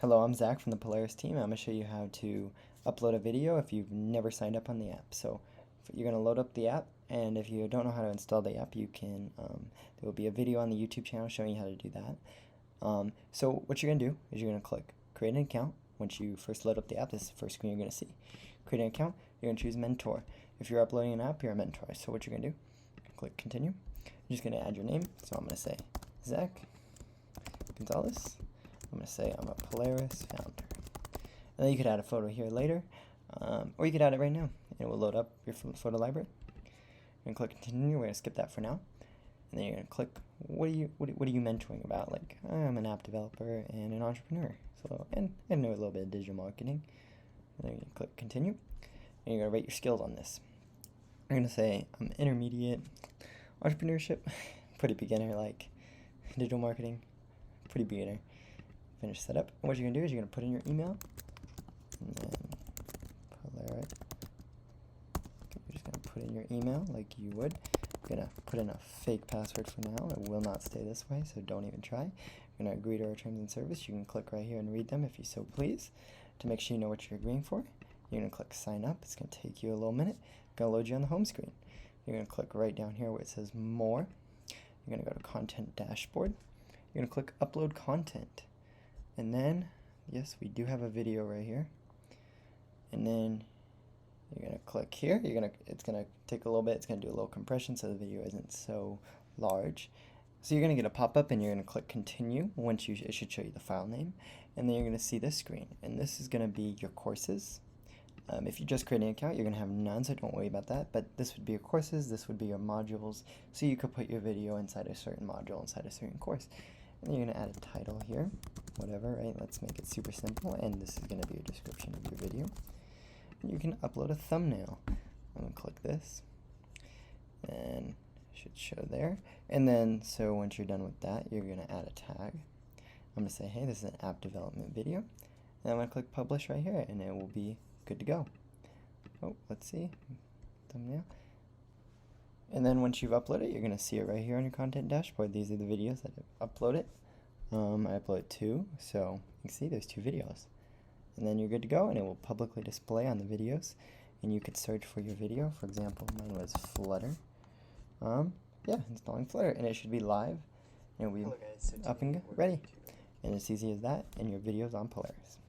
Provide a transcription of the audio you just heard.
Hello, I'm Zach from the Polaris team. I'm going to show you how to upload a video if you've never signed up on the app. So you're going to load up the app, and if you don't know how to install the app, you can. There will be a video on the YouTube channel showing you how to do that. So what you're going to do is you're going to click create an account. Once you first load up the app, this is the first screen you're going to see. Create an account, you're going to choose mentor. If you're uploading an app, you're a mentor. So what you're going to do, click continue. You're just going to add your name. So I'm going to say Zach Gonzalez. I'm going to say I'm a Polaris founder. And then you could add a photo here later, or you could add it right now. And it will load up your photo library. You're going to click continue. We're going to skip that for now. And then you're going to click, what are you mentoring about? Like, I'm an app developer and an entrepreneur. So, and I know a little bit of digital marketing. And then you click continue. And you're going to rate your skills on this. You're going to say, I'm intermediate, entrepreneurship, pretty beginner, like digital marketing, pretty beginner. Finish setup. And what you're going to do is you're going to put in your email. And then Polaris. You're just going to put in your email like you would. You're going to put in a fake password for now. It will not stay this way, so don't even try. You're going to agree to our terms and service. You can click right here and read them if you so please. To make sure you know what you're agreeing for, you're going to click sign up. It's going to take you a little minute. It's going to load you on the home screen. You're going to click right down here where it says more. You're going to go to content dashboard. You're going to click upload content. And then, yes, we do have a video right here. And then you're going to click here. It's going to take a little bit. It's going to do a little compression so the video isn't so large. So you're going to get a pop-up and you're going to click continue. It should show you the file name. And then you're going to see this screen. And this is going to be your courses. If you just create an account, you're going to have none, so don't worry about that. But this would be your courses. This would be your modules. So you could put your video inside a certain module, inside a certain course. And you're going to add a title here, whatever, right? Let's make it super simple, and this is going to be a description of your video. And you can upload a thumbnail. I'm going to click this, and it should show there. And then, so once you're done with that, you're going to add a tag. I'm going to say, hey, this is an app development video. And I'm going to click publish right here, and it will be good to go. Oh, let's see, thumbnail. And then once you've uploaded it, you're going to see it right here on your content dashboard. These are the videos that I've uploaded. I uploaded 2, so you can see there's 2 videos. And then you're good to go, and it will publicly display on the videos. And you could search for your video. For example, mine was Flutter. Installing Flutter, and it should be live. And it will be up and ready. And it's easy as that, and your video's on Polaris.